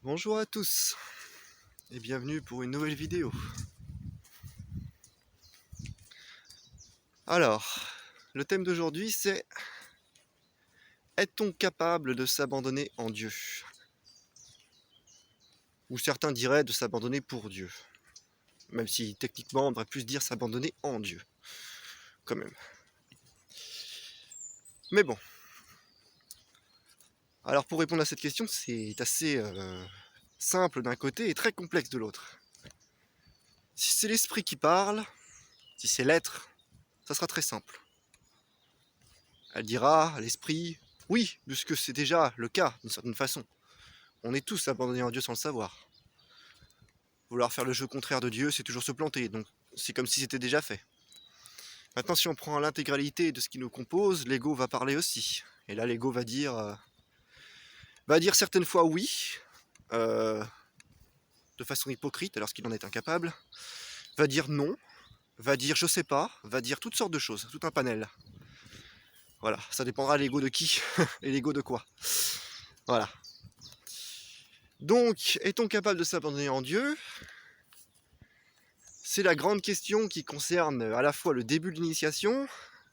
Bonjour à tous et bienvenue pour une nouvelle vidéo. Alors, le thème d'aujourd'hui c'est: est-on capable de s'abandonner en Dieu? Ou certains diraient de s'abandonner pour Dieu. Même si techniquement on devrait plus dire s'abandonner en Dieu. Quand même. Mais bon. Alors pour répondre à cette question, c'est assez simple d'un côté et très complexe de l'autre. Si c'est l'esprit qui parle, si c'est l'être, ça sera très simple. Elle dira, l'esprit, oui, puisque c'est déjà le cas d'une certaine façon. On est tous abandonnés en Dieu sans le savoir. Vouloir faire le jeu contraire de Dieu, c'est toujours se planter, donc c'est comme si c'était déjà fait. Maintenant, si on prend l'intégralité de ce qui nous compose, l'ego va parler aussi. Et là, l'ego va dire certaines fois oui, de façon hypocrite, alors qu'il en est incapable, va dire non, va dire je sais pas, va dire toutes sortes de choses, tout un panel. Voilà, ça dépendra l'ego de qui et l'ego de quoi. Voilà. Donc, est-on capable de s'abandonner en Dieu? C'est la grande question qui concerne à la fois le début de l'initiation,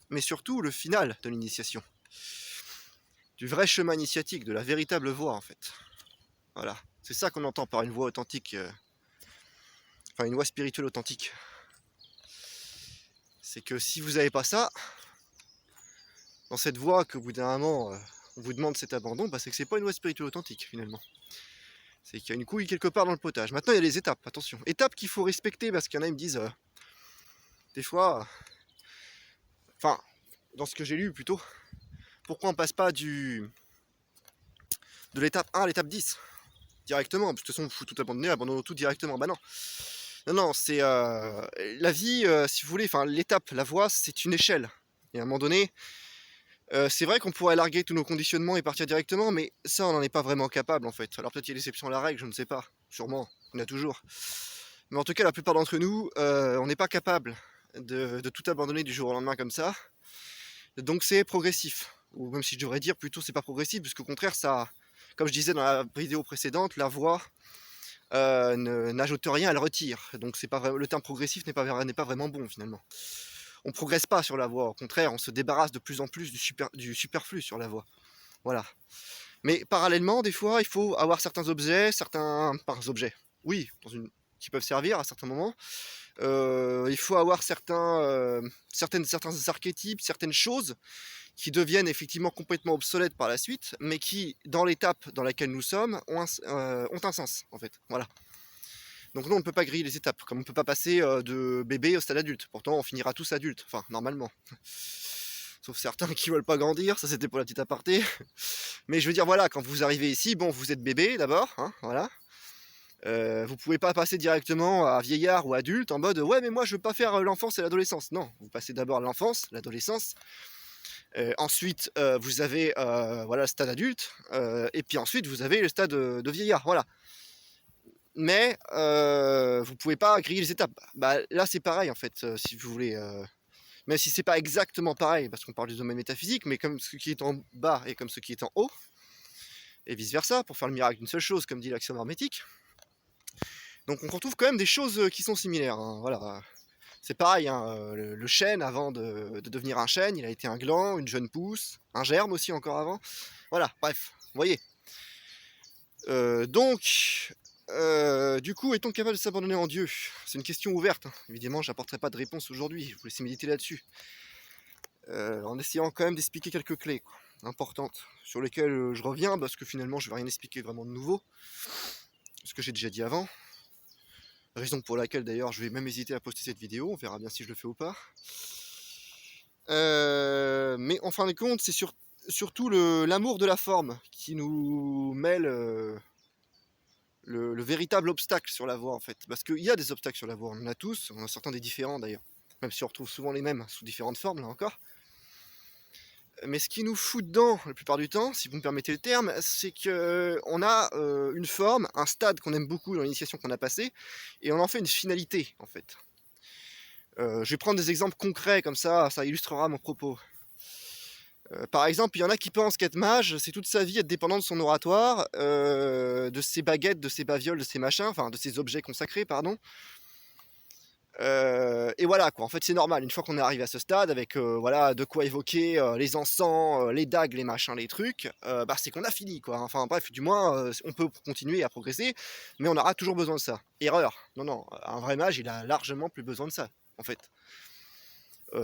mais surtout le final de l'initiation. Du vrai chemin initiatique, de la véritable voie en fait. Voilà, c'est ça qu'on entend par une voie authentique, enfin une voie spirituelle authentique. C'est que si vous n'avez pas ça, dans cette voie qu'au bout d'un moment, on vous demande cet abandon, c'est que c'est pas une voie spirituelle authentique finalement. C'est qu'il y a une couille quelque part dans le potage. Maintenant il y a les étapes, attention. Étapes qu'il faut respecter parce qu'il y en a qui me disent, des fois, enfin, dans ce que j'ai lu plutôt, pourquoi on passe pas de l'étape 1 à l'étape 10 directement, parce que de toute façon, il faut tout abandonner, abandonnons tout directement. Bah non. Non, c'est la vie, si vous voulez, enfin l'étape, la voie, c'est une échelle. Et à un moment donné, c'est vrai qu'on pourrait larguer tous nos conditionnements et partir directement, mais ça, on n'en est pas vraiment capable en fait. Alors peut-être qu'il y a l'exception à la règle, je ne sais pas. Sûrement, il y en a toujours. Mais en tout cas, la plupart d'entre nous, on n'est pas capable de tout abandonner du jour au lendemain comme ça. Donc c'est progressif. Ou même si je devrais dire plutôt c'est pas progressif, puisqu'au contraire, ça, comme je disais dans la vidéo précédente, la voie n'ajoute rien, elle retire. Donc c'est pas vrai, le terme progressif n'est pas vraiment bon finalement. On progresse pas sur la voie, au contraire, on se débarrasse de plus en plus du superflu sur la voie. Voilà. Mais parallèlement, des fois, il faut avoir certains objets, oui, qui peuvent servir à certains moments. Il faut avoir certains archétypes, certaines choses qui deviennent effectivement complètement obsolètes par la suite, mais qui, dans l'étape dans laquelle nous sommes, ont un sens, en fait. Voilà. Donc nous, on ne peut pas griller les étapes, comme on ne peut pas passer de bébé au stade adulte. Pourtant, on finira tous adultes, enfin, normalement. Sauf certains qui veulent pas grandir, ça c'était pour la petite aparté. Mais je veux dire, voilà, quand vous arrivez ici, bon, vous êtes bébé d'abord, hein, voilà. Vous pouvez pas passer directement à vieillard ou adulte en mode ouais mais moi je veux pas faire l'enfance et l'adolescence. Non, vous passez d'abord l'enfance, l'adolescence. Ensuite vous avez voilà, le stade adulte, et puis ensuite vous avez le stade de vieillard. Voilà. Mais vous pouvez pas griller les étapes. Là c'est pareil en fait, si vous voulez. Même si c'est pas exactement pareil, parce qu'on parle du domaine métaphysique, mais comme ce qui est en bas et comme ce qui est en haut, et vice versa, pour faire le miracle d'une seule chose, comme dit l'axiome hermétique. Donc on retrouve quand même des choses qui sont similaires. Hein, voilà. C'est pareil, hein, le chêne, avant de devenir un chêne, il a été un gland, une jeune pousse, un germe aussi encore avant. Voilà, bref, vous voyez. Du coup, est-on capable de s'abandonner en Dieu? C'est une question ouverte. Hein. Évidemment, je n'apporterai pas de réponse aujourd'hui. Je vous laisse méditer là-dessus. En essayant quand même d'expliquer quelques clés importantes, sur lesquelles je reviens, parce que finalement, je ne vais rien expliquer vraiment de nouveau. Ce que j'ai déjà dit avant. Raison pour laquelle d'ailleurs je vais même hésiter à poster cette vidéo, on verra bien si je le fais ou pas. Mais en fin de compte, c'est surtout l'amour de la forme qui nous met le véritable obstacle sur la voie en fait. Parce qu'il y a des obstacles sur la voie, on en a tous, on en a certains des différents d'ailleurs. Même si on retrouve souvent les mêmes sous différentes formes là encore. Mais ce qui nous fout dedans la plupart du temps, si vous me permettez le terme, c'est qu'on a une forme, un stade qu'on aime beaucoup dans l'initiation qu'on a passé, et on en fait une finalité en fait. Je vais prendre des exemples concrets comme ça illustrera mon propos. Par exemple, il y en a qui pensent qu'être mage, c'est toute sa vie être dépendant de son oratoire, de ses baguettes, de ses babioles, de ses machins, enfin de ses objets consacrés, pardon. Et voilà quoi, en fait c'est normal, une fois qu'on est arrivé à ce stade avec voilà de quoi évoquer les encens, les dagues, les machins, les trucs, bah c'est qu'on a fini quoi. Enfin bref, du moins on peut continuer à progresser, mais on aura toujours besoin de ça. Erreur, non non, un vrai mage il a largement plus besoin de ça en fait.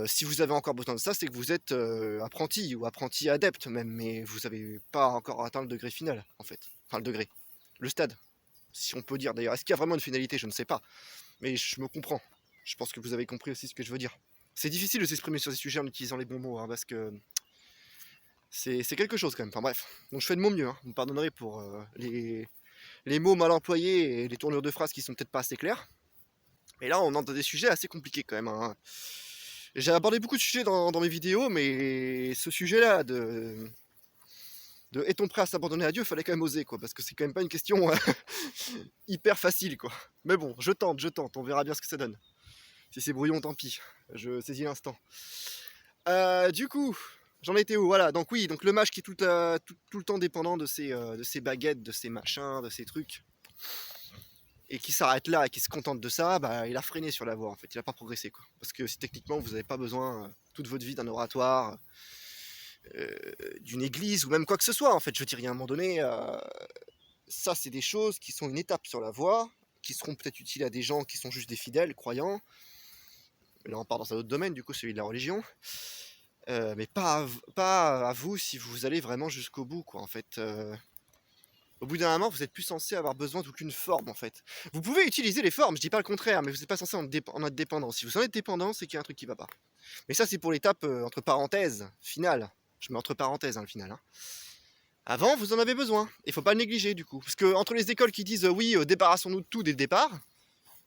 Si vous avez encore besoin de ça, c'est que vous êtes apprenti ou apprenti adepte même, mais vous n'avez pas encore atteint le degré final en fait. Enfin le degré, le stade, si on peut dire d'ailleurs. Est-ce qu'il y a vraiment une finalité? Je ne sais pas, mais je me comprends. Je pense que vous avez compris aussi ce que je veux dire. C'est difficile de s'exprimer sur ces sujets en utilisant les bons mots, hein, parce que c'est quelque chose quand même. Enfin bref, donc je fais de mon mieux, hein. Vous me pardonnerez pour les mots mal employés et les tournures de phrases qui sont peut-être pas assez claires. Mais là, on entre dans des sujets assez compliqués quand même, hein. J'ai abordé beaucoup de sujets dans mes vidéos, mais ce sujet-là de est-on prêt à s'abandonner à Dieu, fallait quand même oser, quoi, parce que c'est quand même pas une question hyper facile, quoi. Mais bon, je tente, on verra bien ce que ça donne. Si c'est brouillon, tant pis. Je saisis l'instant. Du coup, j'en étais où? Voilà, donc oui, donc le mage qui est tout le temps dépendant de ses baguettes, de ses machins, de ses trucs, et qui s'arrête là et qui se contente de ça, bah, il a freiné sur la voie en fait, il n'a pas progressé quoi. Parce que si techniquement vous n'avez pas besoin toute votre vie d'un oratoire, d'une église ou même quoi que ce soit en fait, je dirais à un moment donné, ça c'est des choses qui sont une étape sur la voie, qui seront peut-être utiles à des gens qui sont juste des fidèles, croyants. Là on part dans un autre domaine du coup, celui de la religion. Mais pas à vous si vous allez vraiment jusqu'au bout quoi en fait. Au bout d'un moment, vous n'êtes plus censé avoir besoin d'aucune forme en fait. Vous pouvez utiliser les formes, je dis pas le contraire, mais vous n'êtes pas censé en être dépendant. Si vous en êtes dépendant, c'est qu'il y a un truc qui va pas. Mais ça, c'est pour l'étape entre parenthèses, finale. Je mets entre parenthèses le final. Hein. Avant, vous en avez besoin. Il faut pas le négliger du coup. Parce que entre les écoles qui disent oui, débarrassons-nous de tout dès le départ,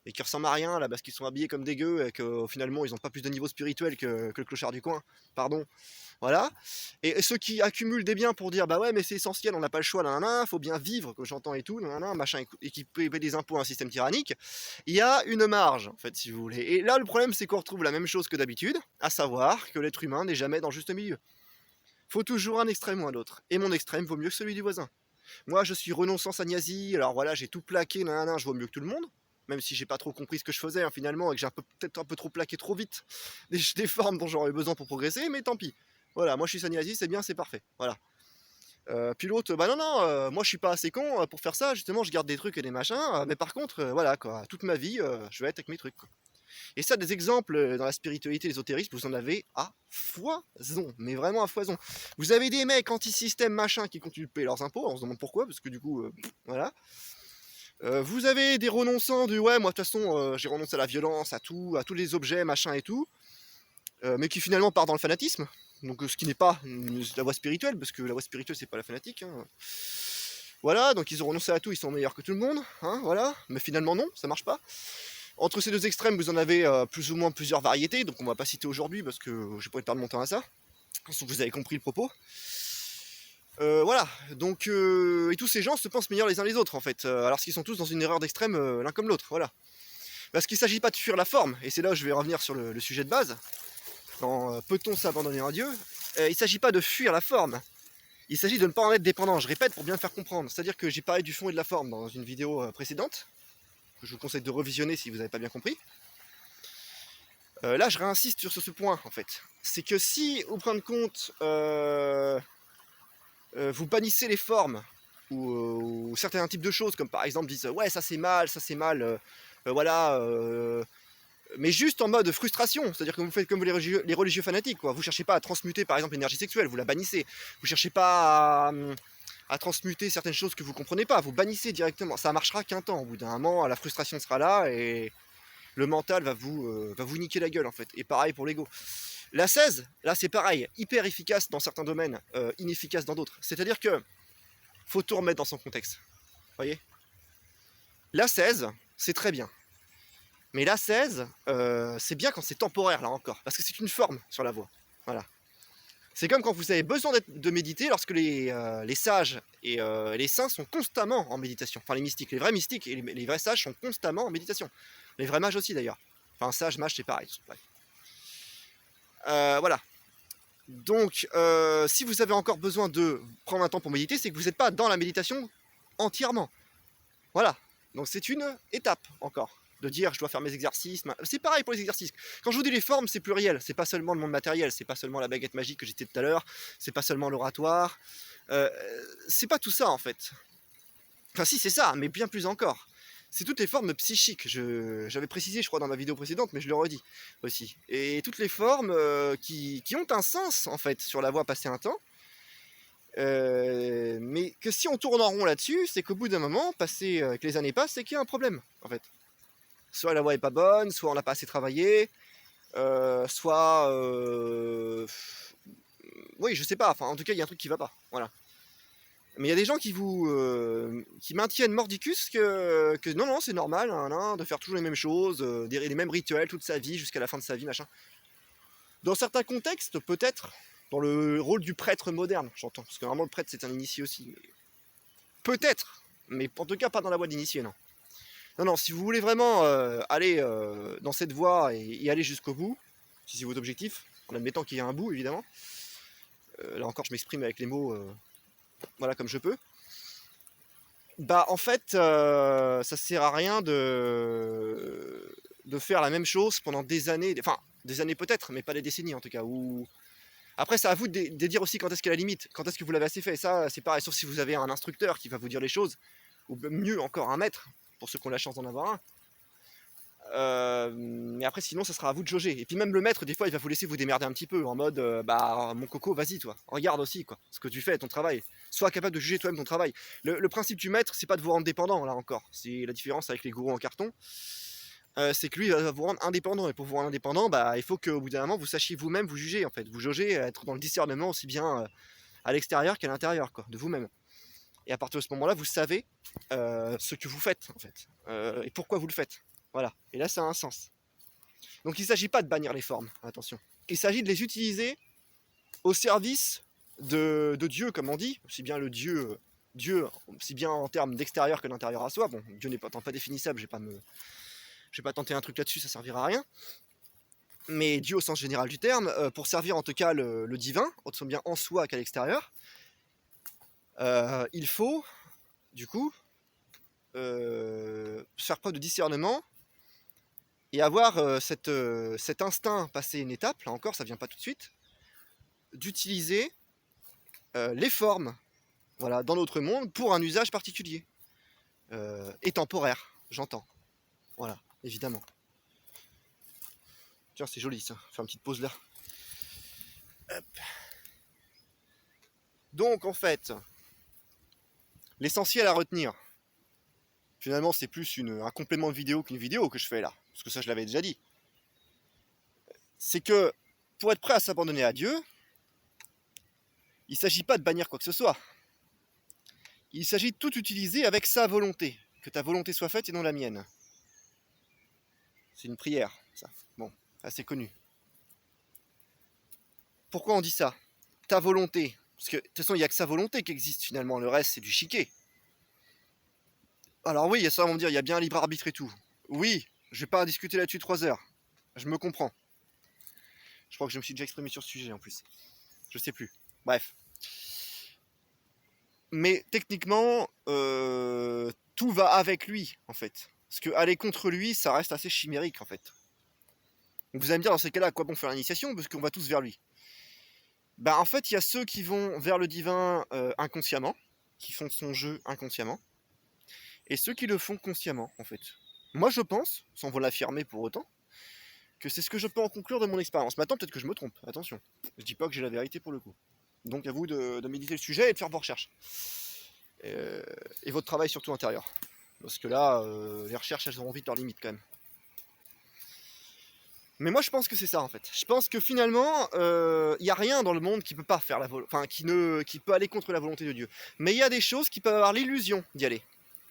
et qui ressemblent à rien là parce qu'ils sont habillés comme des gueux et que finalement ils n'ont pas plus de niveau spirituel que le clochard du coin, pardon. Voilà. Et ceux qui accumulent des biens pour dire bah ouais mais c'est essentiel, on n'a pas le choix, nanana, faut bien vivre, que j'entends et tout, nanana, machin, et qui paie des impôts à un système tyrannique, il y a une marge en fait si vous voulez. Et là le problème c'est qu'on retrouve la même chose que d'habitude, à savoir que l'être humain n'est jamais dans le juste milieu. Faut toujours un extrême ou un autre. Et mon extrême vaut mieux que celui du voisin. Moi je suis renonçant sannyasi, alors voilà j'ai tout plaqué, nanana, je vaux mieux que tout le monde. Même si j'ai pas trop compris ce que je faisais hein, finalement et que j'ai peut-être un peu trop plaqué trop vite des formes dont j'aurais besoin pour progresser, mais tant pis. Voilà, moi je suis sannyasi, c'est bien, c'est parfait. Voilà. Puis l'autre, bah non, non, moi je suis pas assez con pour faire ça, justement je garde des trucs et des machins, mais par contre, voilà quoi, toute ma vie, je vais être avec mes trucs. Quoi. Et ça, des exemples dans la spiritualité, l'ésotérisme, vous en avez à foison, mais vraiment à foison. Vous avez des mecs anti-système machin qui continuent de payer leurs impôts, on se demande pourquoi, parce que du coup, voilà. Vous avez des renonçants du ouais, moi de toute façon, j'ai renoncé à la violence, à tout, à tous les objets, machin et tout, mais qui finalement part dans le fanatisme. Donc ce qui n'est pas la voie spirituelle, parce que la voie spirituelle c'est pas la fanatique. Hein. Voilà, donc ils ont renoncé à tout, ils sont meilleurs que tout le monde, hein, voilà. Mais finalement non, ça marche pas. Entre ces deux extrêmes, vous en avez plus ou moins plusieurs variétés, donc on va pas citer aujourd'hui parce que j'ai pas envie de perdre mon temps à ça. Sauf que vous avez compris le propos. Voilà, donc et tous ces gens se pensent meilleurs les uns les autres en fait, alors qu'ils sont tous dans une erreur d'extrême l'un comme l'autre, voilà. Parce qu'il ne s'agit pas de fuir la forme, et c'est là où je vais revenir sur le sujet de base, dans peut-on s'abandonner à Dieu, il ne s'agit pas de fuir la forme, il s'agit de ne pas en être dépendant, je répète pour bien faire comprendre, c'est-à-dire que j'ai parlé du fond et de la forme dans une vidéo précédente, que je vous conseille de revisionner si vous n'avez pas bien compris. Là je réinsiste sur ce point en fait, c'est que si au fin de compte vous bannissez les formes ou certains types de choses, comme par exemple disent ouais ça c'est mal, voilà, mais juste en mode frustration, c'est-à-dire que vous faites comme les religieux fanatiques, quoi. Vous cherchez pas à transmuter par exemple l'énergie sexuelle, vous la bannissez, vous cherchez pas à transmuter certaines choses que vous comprenez pas, vous bannissez directement, ça marchera qu'un temps, au bout d'un moment la frustration sera là et le mental va vous niquer la gueule en fait, et pareil pour l'ego. La 16, là c'est pareil, hyper efficace dans certains domaines, inefficace dans d'autres. C'est-à-dire que faut tout remettre dans son contexte. Voyez. La 16, c'est très bien. Mais la 16, c'est bien quand c'est temporaire là encore, parce que c'est une forme sur la voie. Voilà. C'est comme quand vous avez besoin de méditer lorsque les sages et les saints sont constamment en méditation. Enfin les mystiques, les vrais mystiques et les vrais sages sont constamment en méditation. Les vrais mages aussi d'ailleurs. Enfin sage, mage c'est pareil. Bref. Voilà. Donc, si vous avez encore besoin de prendre un temps pour méditer, c'est que vous n'êtes pas dans la méditation entièrement. Voilà. Donc c'est une étape encore. De dire je dois faire mes exercices. C'est pareil pour les exercices. Quand je vous dis les formes, c'est pluriel. C'est pas seulement le monde matériel. C'est pas seulement la baguette magique que j'étais tout à l'heure. C'est pas seulement l'oratoire. C'est pas tout ça en fait. Enfin si, c'est ça, mais bien plus encore. C'est toutes les formes psychiques. J'avais précisé, je crois, dans ma vidéo précédente, mais je le redis aussi. Et toutes les formes qui ont un sens, en fait, sur la voie passé un temps. Mais que si on tourne en rond là-dessus, c'est qu'au bout d'un moment, que les années passent, c'est qu'il y a un problème, en fait. Soit la voie est pas bonne, soit on n'a pas assez travaillé, soit... Oui, je sais pas, enfin, en tout cas, il y a un truc qui va pas, voilà. Mais il y a des gens qui maintiennent mordicus que non, c'est normal hein, de faire toujours les mêmes choses, les mêmes rituels toute sa vie, jusqu'à la fin de sa vie, machin. Dans certains contextes, peut-être, dans le rôle du prêtre moderne, j'entends, parce que vraiment le prêtre c'est un initié aussi. Peut-être, mais en tout cas pas dans la voie d'initié, non. Non, si vous voulez vraiment aller dans cette voie et aller jusqu'au bout, si c'est votre objectif, en admettant qu'il y a un bout évidemment, là encore je m'exprime avec les mots voilà comme je peux, bah en fait ça sert à rien de faire la même chose pendant des années, enfin des années peut-être, mais pas des décennies en tout cas. Après c'est à vous de dire aussi quand est-ce qu'est la limite, quand est-ce que vous l'avez assez fait, ça c'est pareil, sauf si vous avez un instructeur qui va vous dire les choses, ou mieux encore un maître, pour ceux qui ont la chance d'en avoir un. Mais après sinon ça sera à vous de jauger. Et puis même le maître des fois il va vous laisser vous démerder un petit peu en mode bah mon coco vas-y toi, regarde aussi quoi ce que tu fais, ton travail, sois capable de juger toi-même ton travail. Le principe du maître c'est pas de vous rendre dépendant là encore, c'est la différence avec les gourous en carton, c'est que lui il va vous rendre indépendant, et pour vous rendre indépendant bah il faut qu'au bout d'un moment vous sachiez vous-même vous juger en fait, vous jaugez, être dans le discernement aussi bien à l'extérieur qu'à l'intérieur quoi, de vous-même. Et à partir de ce moment-là vous savez ce que vous faites en fait, et pourquoi vous le faites. Voilà, et là ça a un sens. Donc il ne s'agit pas de bannir les formes, attention. Il s'agit de les utiliser au service de Dieu, comme on dit, aussi bien le Dieu, aussi bien en termes d'extérieur que d'intérieur à soi. Bon, Dieu n'est pas définissable, je vais pas tenter un truc là-dessus, ça servira à rien. Mais Dieu au sens général du terme, pour servir en tout cas le divin, aussi bien en soi qu'à l'extérieur, il faut, du coup, faire preuve de discernement et avoir cet instinct passer une étape, là encore ça vient pas tout de suite, d'utiliser les formes, voilà, dans notre monde pour un usage particulier et temporaire, j'entends. Voilà, évidemment. Tiens, c'est joli ça, faire une petite pause là. Hop. Donc en fait, l'essentiel à retenir, finalement c'est plus un complément de vidéo qu'une vidéo que je fais là, parce que ça je l'avais déjà dit, c'est que pour être prêt à s'abandonner à Dieu, il ne s'agit pas de bannir quoi que ce soit. Il s'agit de tout utiliser avec sa volonté, que ta volonté soit faite et non la mienne. C'est une prière, ça. Bon, assez connu. Pourquoi on dit ça? Ta volonté. Parce que de toute façon, il n'y a que sa volonté qui existe finalement. Le reste, c'est du chiquet. Alors oui, il y a ça, on va me dire, il y a bien un libre arbitre et tout. Oui, je vais pas discuter là-dessus 3 heures. Je me comprends. Je crois que je me suis déjà exprimé sur ce sujet en plus. Je sais plus. Bref. Mais techniquement, tout va avec lui, en fait. Parce que aller contre lui, ça reste assez chimérique, en fait. Donc vous allez me dire, dans ces cas-là, à quoi bon faire l'initiation? Parce qu'on va tous vers lui. Bah, en fait, il y a ceux qui vont vers le divin inconsciemment, qui font son jeu inconsciemment, et ceux qui le font consciemment, en fait. Moi, je pense, sans vous l'affirmer pour autant, que c'est ce que je peux en conclure de mon expérience. Maintenant, peut-être que je me trompe, attention. Je dis pas que j'ai la vérité pour le coup. Donc à vous de méditer le sujet et de faire vos recherches. Et votre travail surtout intérieur. Parce que là, les recherches, elles auront vite leurs limites quand même. Mais moi je pense que c'est ça en fait. Je pense que finalement, il n'y a rien dans le monde qui peut pas faire qui peut aller contre la volonté de Dieu. Mais il y a des choses qui peuvent avoir l'illusion d'y aller.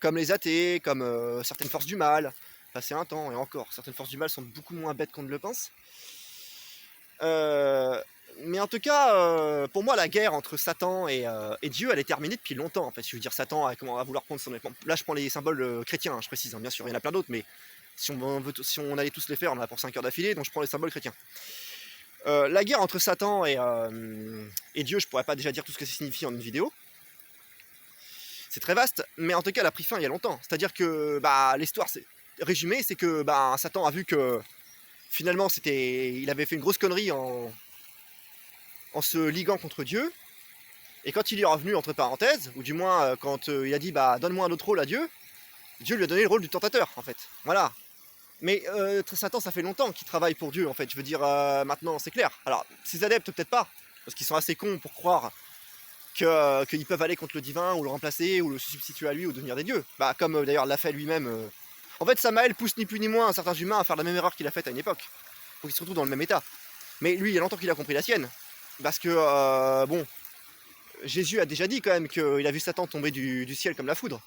Comme les athées, comme certaines forces du mal. Passer un temps, et encore, certaines forces du mal sont beaucoup moins bêtes qu'on ne le pense. Mais en tout cas, pour moi, la guerre entre Satan et Dieu, elle est terminée depuis longtemps. En fait, je veux dire, Satan à vouloir prendre son... Là, je prends les symboles chrétiens, hein, je précise, hein, bien sûr, il y en a plein d'autres, mais si on allait tous les faire, on en a pour 5 heures d'affilée, donc je prends les symboles chrétiens. La guerre entre Satan et Dieu, je pourrais pas déjà dire tout ce que ça signifie en une vidéo. C'est très vaste, mais en tout cas, elle a pris fin il y a longtemps. C'est-à-dire que l'histoire, c'est résumé, c'est que Satan a vu que finalement, il avait fait une grosse connerie en se liguant contre Dieu. Et quand il y est revenu, entre parenthèses, ou du moins quand il a dit donne-moi un autre rôle à Dieu, Dieu lui a donné le rôle du tentateur, en fait. Voilà. Mais Satan, ça fait longtemps qu'il travaille pour Dieu, en fait. Je veux dire, maintenant, c'est clair. Alors, ses adeptes, peut-être pas, parce qu'ils sont assez cons pour croire qu'ils peuvent aller contre le divin, ou le remplacer, ou le substituer à lui, ou devenir des dieux. Comme d'ailleurs l'a fait lui-même. En fait, Samaël pousse ni plus ni moins certains humains à faire la même erreur qu'il a faite à une époque, pour qu'ils se retrouvent dans le même état. Mais lui, il y a longtemps qu'il a compris la sienne. Parce que, Jésus a déjà dit quand même qu'il a vu Satan tomber du ciel comme la foudre.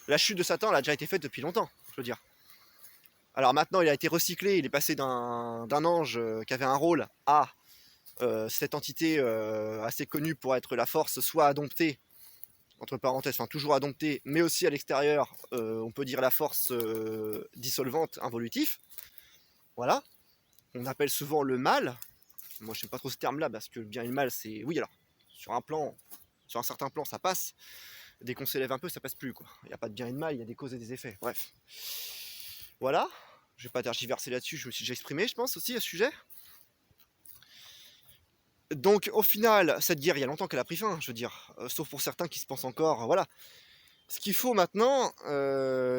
La chute de Satan, elle a déjà été faite depuis longtemps, je veux dire. Alors maintenant, il a été recyclé, il est passé d'un ange qui avait un rôle à cette entité assez connue pour être la force, soit adoptée, entre parenthèses, enfin toujours adoptée, mais aussi à l'extérieur, on peut dire la force dissolvante, involutif. Voilà. On appelle souvent le mal. Moi, je n'aime pas trop ce terme-là, parce que le bien et le mal, c'est... Oui, alors, sur un certain plan, ça passe. Dès qu'on s'élève un peu, ça passe plus, quoi. Il n'y a pas de bien et de mal, il y a des causes et des effets. Bref. Voilà. Je vais pas tergiverser là-dessus, je me suis déjà exprimé, je pense, aussi, à ce sujet. Donc, au final, cette guerre, il y a longtemps qu'elle a pris fin, je veux dire. Sauf pour certains qui se pensent encore, voilà. Ce qu'il faut maintenant,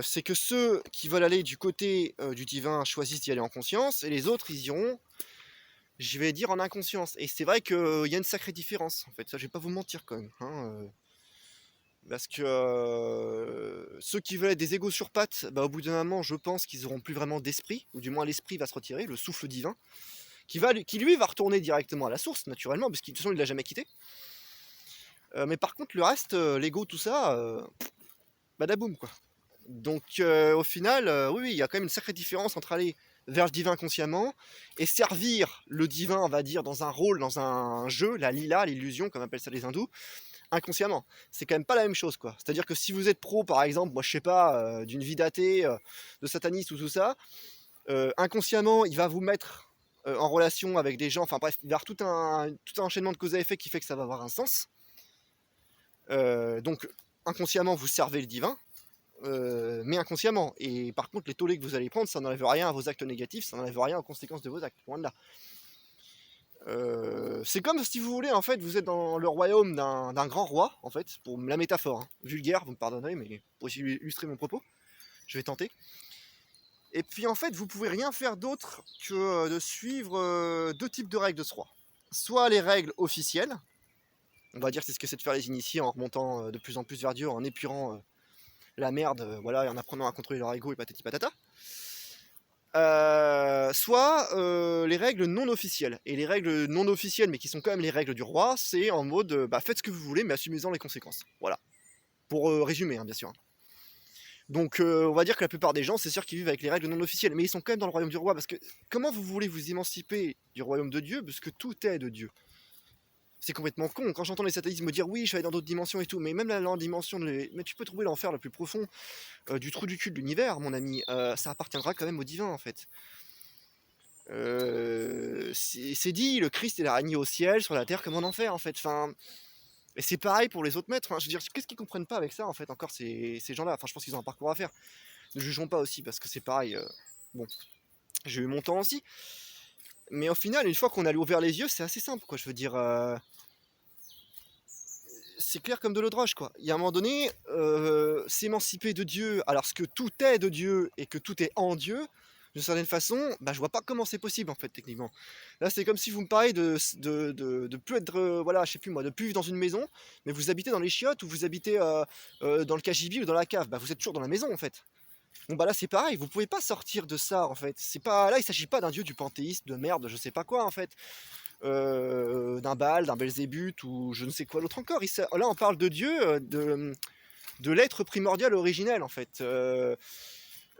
c'est que ceux qui veulent aller du côté du divin choisissent d'y aller en conscience, et les autres, ils iront, je vais dire, en inconscience. Et c'est vrai qu'il y a une sacrée différence, en fait. Ça, je vais pas vous mentir, quand même. Parce que ceux qui veulent être des égos sur pattes, au bout d'un moment, je pense qu'ils n'auront plus vraiment d'esprit, ou du moins l'esprit va se retirer, le souffle divin, qui lui va retourner directement à la source, naturellement, parce qu'il de toute façon, il l'a jamais quitté. Mais par contre, le reste, l'ego, tout ça, badaboum, quoi. Donc, au final, oui, il y a quand même une sacrée différence entre aller vers le divin consciemment et servir le divin, on va dire, dans un rôle, dans un jeu, la lila, l'illusion, comme appellent ça les hindous, inconsciemment. C'est quand même pas la même chose, quoi. C'est-à-dire que si vous êtes pro, par exemple, moi je sais pas, d'une vie d'athée, de sataniste ou tout ça, inconsciemment, il va vous mettre en relation avec des gens, enfin bref, il va y avoir tout un enchaînement de cause à effet qui fait que ça va avoir un sens. Donc, inconsciemment, vous servez le divin, mais inconsciemment. Et par contre, les tollés que vous allez prendre, ça n'enlève rien à vos actes négatifs, ça n'enlève rien aux conséquences de vos actes, loin de là. C'est comme si vous voulez, en fait, vous êtes dans le royaume d'un grand roi, en fait, pour la métaphore, hein. Vulgaire, vous me pardonnerez, mais pour illustrer mon propos, je vais tenter. Et puis en fait, vous pouvez rien faire d'autre que de suivre deux types de règles de ce roi. Soit les règles officielles, on va dire c'est ce que c'est de faire les initiés en remontant de plus en plus vers Dieu, en épurant la merde, voilà, et en apprenant à contrôler leur ego et patati patata. Soit les règles non officielles. Et les règles non officielles, mais qui sont quand même les règles du roi, c'est en mode faites ce que vous voulez, mais assumez-en les conséquences. Voilà. Pour résumer, hein, bien sûr. Donc on va dire que la plupart des gens, c'est sûr qu'ils vivent avec les règles non officielles, mais ils sont quand même dans le royaume du roi, parce que comment vous voulez vous émanciper du royaume de Dieu, parce que tout est de Dieu? C'est complètement con. Quand j'entends les satanistes me dire oui, je vais aller dans d'autres dimensions et tout, mais même la dimension mais tu peux trouver l'enfer le plus profond du trou du cul de l'univers, mon ami. Ça appartiendra quand même au divin, en fait. C'est dit, le Christ est régné au ciel, sur la terre comme en enfer, en fait. Enfin, et c'est pareil pour les autres maîtres. Enfin, je veux dire, qu'est-ce qu'ils comprennent pas avec ça, en fait, encore ces gens-là? Enfin, je pense qu'ils ont un parcours à faire. Ne jugeons pas aussi, parce que c'est pareil. Bon, j'ai eu mon temps aussi. Mais au final, une fois qu'on a ouvert les yeux, c'est assez simple, quoi. Je veux dire, c'est clair comme de l'eau de roche, quoi. Il y a un moment donné, s'émanciper de Dieu, alors que tout est de Dieu et que tout est en Dieu, d'une certaine façon, je vois pas comment c'est possible, en fait, techniquement. Là, c'est comme si vous me parlez de plus être, voilà, je sais plus moi, de plus vivre dans une maison, mais vous habitez dans les chiottes ou vous habitez dans le cagibi ou dans la cave. Vous êtes toujours dans la maison, en fait. Bon, là, c'est pareil, vous pouvez pas sortir de ça, en fait. C'est pas, là, il s'agit pas d'un dieu du panthéisme, de merde, je sais pas quoi, en fait. D'un Baal, d'un Belzébuth ou je ne sais quoi d'autre encore. Là, on parle de Dieu, de l'être primordial originel, en fait.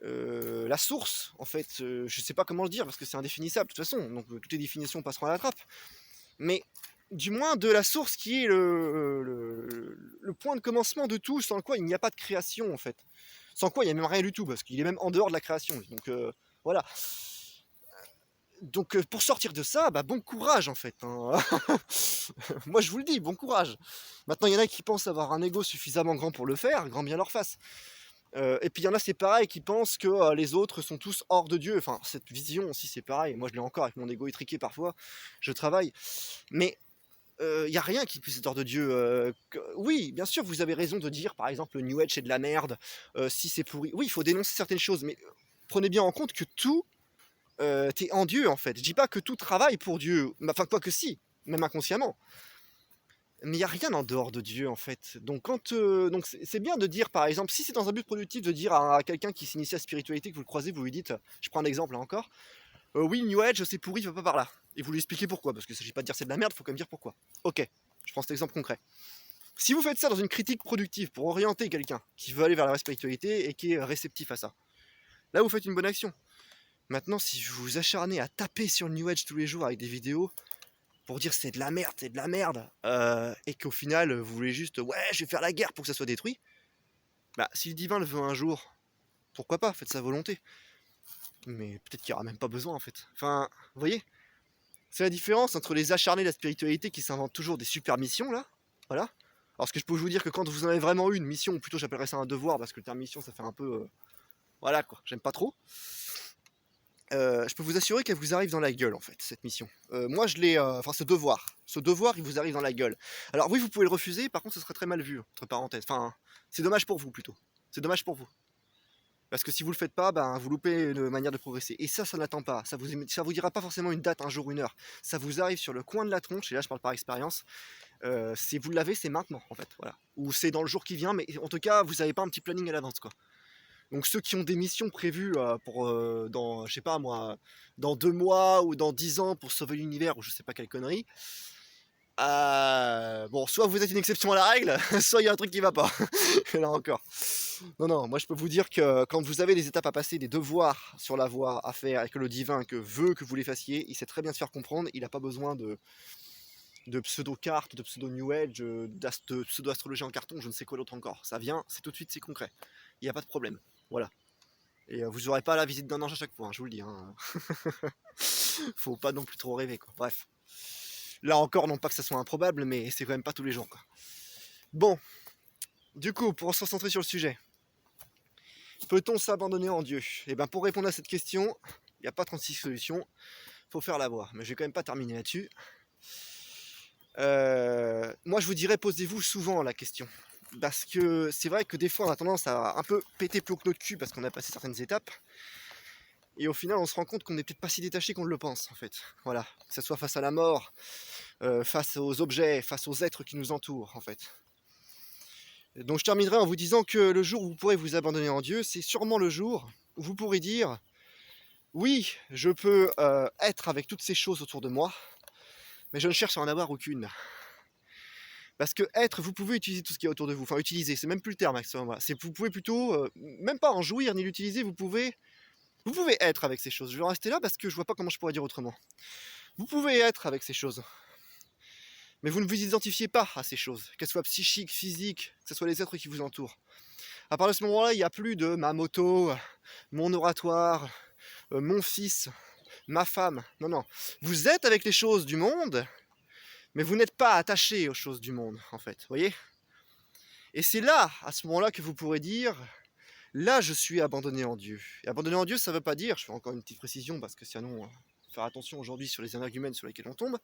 La source, en fait. Je sais pas comment le dire parce que c'est indéfinissable de toute façon. Donc toutes les définitions passeront à la trappe. Mais du moins de la source qui est le point de commencement de tout, sans quoi il n'y a pas de création, en fait. Sans quoi il n'y a même rien du tout parce qu'il est même en dehors de la création. Donc voilà. Donc pour sortir de ça, bon courage en fait, hein. Moi je vous le dis, bon courage. Maintenant il y en a qui pensent avoir un ego suffisamment grand pour le faire, grand bien leur face. Et puis il y en a c'est pareil qui pensent que les autres sont tous hors de Dieu. Enfin cette vision aussi c'est pareil, moi je l'ai encore avec mon ego étriqué parfois, je travaille. Mais il n'y a rien qui puisse être hors de Dieu. Oui, bien sûr, vous avez raison de dire, par exemple, le New Age c'est de la merde, si c'est pourri. Oui, il faut dénoncer certaines choses, mais prenez bien en compte que tout t'es en Dieu, en fait. Je dis pas que tout travaille pour Dieu, enfin, quoi que si, même inconsciemment. Mais il n'y a rien en dehors de Dieu, en fait. Donc, donc c'est bien de dire, par exemple, si c'est dans un but productif, de dire à quelqu'un qui s'initie à la spiritualité, que vous le croisez, vous lui dites, je prends un exemple là encore, oui, New Age, c'est pourri, va pas par là. Et vous lui expliquez pourquoi, parce qu'il ne s'agit pas de dire c'est de la merde, il faut quand même dire pourquoi. Ok, je prends cet exemple concret. Si vous faites ça dans une critique productive pour orienter quelqu'un qui veut aller vers la spiritualité et qui est réceptif à ça, là vous faites une bonne action. Maintenant, si vous vous acharnez à taper sur le New Age tous les jours avec des vidéos pour dire c'est de la merde, et qu'au final vous voulez juste ouais je vais faire la guerre pour que ça soit détruit, si le divin le veut un jour, pourquoi pas, faites sa volonté. Mais peut-être qu'il n'y aura même pas besoin en fait. Enfin, vous voyez, c'est la différence entre les acharnés de la spiritualité qui s'inventent toujours des super missions là, voilà. Alors ce que je peux vous dire que quand vous en avez vraiment une mission, ou plutôt j'appellerais ça un devoir parce que le terme mission ça fait un peu voilà quoi, j'aime pas trop. Je peux vous assurer qu'elle vous arrive dans la gueule en fait, cette mission. Moi je l'ai, enfin ce devoir il vous arrive dans la gueule. Alors oui vous pouvez le refuser, par contre ce serait très mal vu, entre parenthèses. Enfin, c'est dommage pour vous plutôt. C'est dommage pour vous. Parce que si vous le faites pas, vous loupez une manière de progresser. Et ça n'attend pas. Ça vous dira pas forcément une date, un jour, une heure. Ça vous arrive sur le coin de la tronche, et là je parle par expérience. Si vous l'avez, c'est maintenant en fait. Voilà. Ou c'est dans le jour qui vient, mais en tout cas, vous n'avez pas un petit planning à l'avance quoi. Donc ceux qui ont des missions prévues pour dans, je sais pas moi, dans 2 mois ou dans 10 ans pour sauver l'univers ou je sais pas quelle connerie, bon, soit vous êtes une exception à la règle, soit il y a un truc qui va pas. Là encore. Non, moi je peux vous dire que quand vous avez des étapes à passer, des devoirs sur la voie à faire, et que le divin que veut que vous les fassiez, il sait très bien se faire comprendre, il n'a pas besoin de pseudo-cartes, de pseudo-new age, de pseudo-astrologie en carton, je ne sais quoi d'autre encore. Ça vient, c'est tout de suite, c'est concret. Il n'y a pas de problème. Voilà. Et vous n'aurez pas la visite d'un ange à chaque fois, hein, je vous le dis. Hein. Faut pas non plus trop rêver, quoi. Bref. Là encore, non pas que ça soit improbable, mais c'est quand même pas tous les jours, quoi. Bon. Du coup, pour se concentrer sur le sujet. Peut-on s'abandonner en Dieu? Et pour répondre à cette question, il n'y a pas 36 solutions. Faut faire la voie. Mais je vais quand même pas terminer là-dessus. Moi, je vous dirais, posez-vous souvent la question. Parce que c'est vrai que des fois, on a tendance à un peu péter plus haut que notre cul parce qu'on a passé certaines étapes. Et au final, on se rend compte qu'on n'est peut-être pas si détaché qu'on le pense, en fait. Voilà. Que ce soit face à la mort, face aux objets, face aux êtres qui nous entourent, en fait. Donc je terminerai en vous disant que le jour où vous pourrez vous abandonner en Dieu, c'est sûrement le jour où vous pourrez dire « Oui, je peux être avec toutes ces choses autour de moi, mais je ne cherche à en avoir aucune. » Parce que être, vous pouvez utiliser tout ce qui est autour de vous. Enfin, utiliser, c'est même plus le terme à ce moment-là. Vous pouvez plutôt, même pas en jouir ni l'utiliser, vous pouvez être avec ces choses. Je vais en rester là parce que je vois pas comment je pourrais dire autrement. Vous pouvez être avec ces choses. Mais vous ne vous identifiez pas à ces choses, qu'elles soient psychiques, physiques, que ce soit les êtres qui vous entourent. À partir de ce moment-là, il n'y a plus de ma moto, mon oratoire, mon fils, ma femme. Non, non. Vous êtes avec les choses du monde, mais vous n'êtes pas attaché aux choses du monde, en fait. Vous voyez? Et c'est là, à ce moment-là, que vous pourrez dire, là, je suis abandonné en Dieu. Et abandonné en Dieu, ça ne veut pas dire, je fais encore une petite précision, parce que sinon, faire attention aujourd'hui sur les énergumènes sur lesquels on tombe,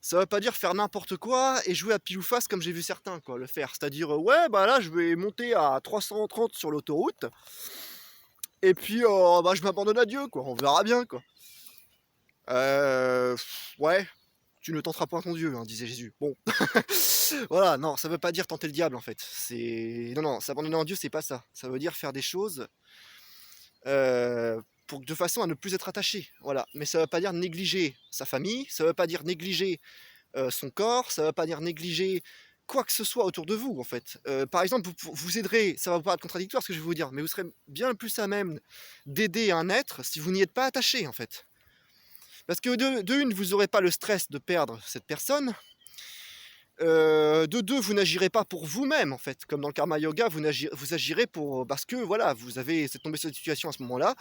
ça veut pas dire faire n'importe quoi et jouer à pile ou face comme j'ai vu certains quoi, le faire. C'est-à-dire, ouais, là, je vais monter à 330 sur l'autoroute, et puis, je m'abandonne à Dieu, quoi. On verra bien, quoi. Ouais, tu ne tenteras point ton Dieu, hein, disait Jésus. Bon, voilà, non, ça veut pas dire tenter le diable, en fait. Non, s'abandonner en Dieu, c'est pas ça. Ça veut dire faire des choses de façon à ne plus être attaché. Voilà. Mais ça veut pas dire négliger sa famille, ça veut pas dire négliger son corps, ça veut pas dire négliger quoi que ce soit autour de vous, en fait. Par exemple, vous aiderez, ça va vous paraître contradictoire ce que je vais vous dire, mais vous serez bien plus à même d'aider un être si vous n'y êtes pas attaché, en fait. Parce que de une, vous n'aurez pas le stress de perdre cette personne. De deux, vous n'agirez pas pour vous-même, en fait. Comme dans le karma yoga, vous agirez parce que, voilà, vous êtes tombé sur cette situation à ce moment-là.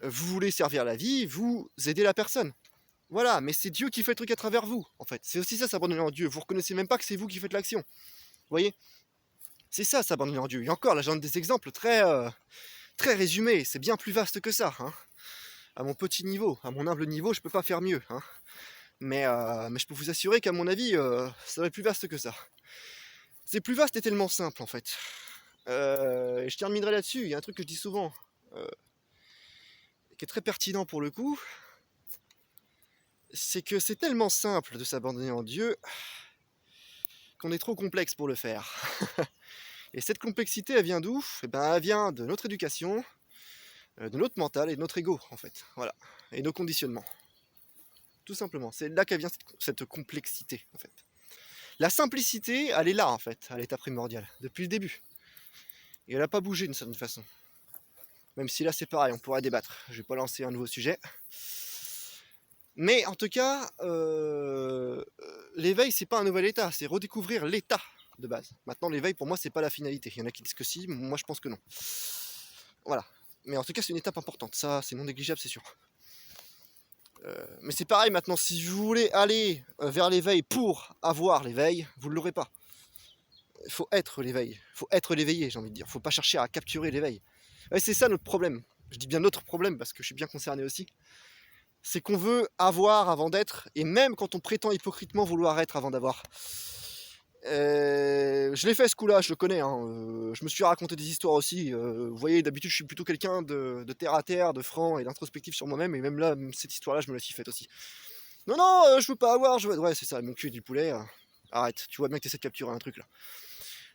Vous voulez servir la vie, vous aidez la personne. Voilà, mais c'est Dieu qui fait le truc à travers vous, en fait. C'est aussi ça, s'abandonner en Dieu. Vous reconnaissez même pas que c'est vous qui faites l'action. Vous voyez? C'est ça, s'abandonner en Dieu. Et encore, là, j'en donne des exemples très résumés. C'est bien plus vaste que ça, hein. À mon petit niveau, à mon humble niveau, je peux pas faire mieux, hein. Mais je peux vous assurer qu'à mon avis, ça va être plus vaste que ça. C'est plus vaste et tellement simple, en fait. Et je terminerai là-dessus. Il y a un truc que je dis souvent, qui est très pertinent pour le coup, c'est que c'est tellement simple de s'abandonner en Dieu qu'on est trop complexe pour le faire. Et cette complexité, elle vient d'où? Eh ben, elle vient de notre éducation, de notre mental et de notre ego, en fait. Voilà. Et nos conditionnements. Tout simplement. C'est là qu'elle vient cette complexité, en fait. La simplicité, elle est là, en fait, à l'état primordial, depuis le début. Et elle n'a pas bougé d'une certaine façon. Même si là, c'est pareil, on pourrait débattre. Je vais pas lancer un nouveau sujet. Mais en tout cas, l'éveil, c'est pas un nouvel état, c'est redécouvrir l'état de base. Maintenant, l'éveil, pour moi, c'est pas la finalité. Il y en a qui disent que si, moi, je pense que non. Voilà. Mais en tout cas, c'est une étape importante. Ça, c'est non négligeable, c'est sûr. Mais c'est pareil maintenant, si vous voulez aller vers l'éveil pour avoir l'éveil, vous ne l'aurez pas. Il faut être l'éveil. Il faut être l'éveillé, j'ai envie de dire. Il ne faut pas chercher à capturer l'éveil. Ouais, c'est ça notre problème. Je dis bien notre problème parce que je suis bien concerné aussi. C'est qu'on veut avoir avant d'être, et même quand on prétend hypocritement vouloir être avant d'avoir. Je l'ai fait ce coup-là, je le connais, hein. Je me suis raconté des histoires aussi. Vous voyez, d'habitude je suis plutôt quelqu'un de terre à terre, de franc et d'introspectif sur moi-même, et même là, cette histoire-là, je me la suis faite aussi. Non, non, je veux pas avoir, je veux... Ouais, c'est ça, mon cul est du poulet. Arrête, tu vois bien que tu essaies de capturer un truc là.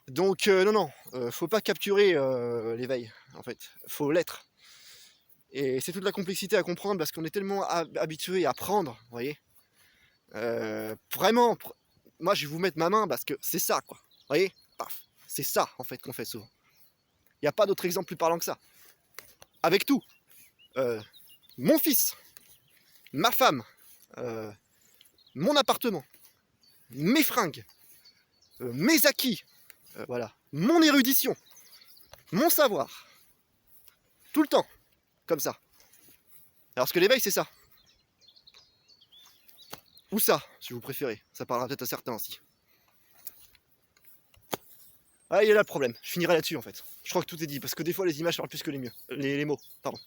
Donc, non, faut pas capturer l'éveil, en fait, faut l'être. Et c'est toute la complexité à comprendre parce qu'on est tellement habitué à prendre, vous voyez. Vraiment, moi je vais vous mettre ma main parce que c'est ça, quoi. Vous voyez, paf, c'est ça en fait qu'on fait souvent. Il n'y a pas d'autre exemple plus parlant que ça. Avec tout, mon fils, ma femme, mon appartement, mes fringues, mes acquis, voilà, mon érudition, mon savoir, tout le temps, comme ça. Alors que l'éveil, c'est ça. Ou ça, si vous préférez. Ça parlera peut-être à certains aussi. Ah, il y a là le problème. Je finirai là-dessus en fait. Je crois que tout est dit, parce que des fois les images parlent plus que les mots. Pardon.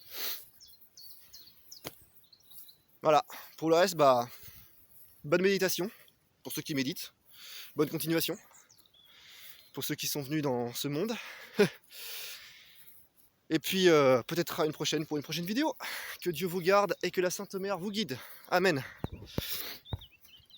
Voilà. Pour le reste, bah, bonne méditation pour ceux qui méditent. Bonne continuation pour ceux qui sont venus dans ce monde. Et puis peut-être à une prochaine pour une prochaine vidéo. Que Dieu vous garde et que la Sainte Mère vous guide. Amen.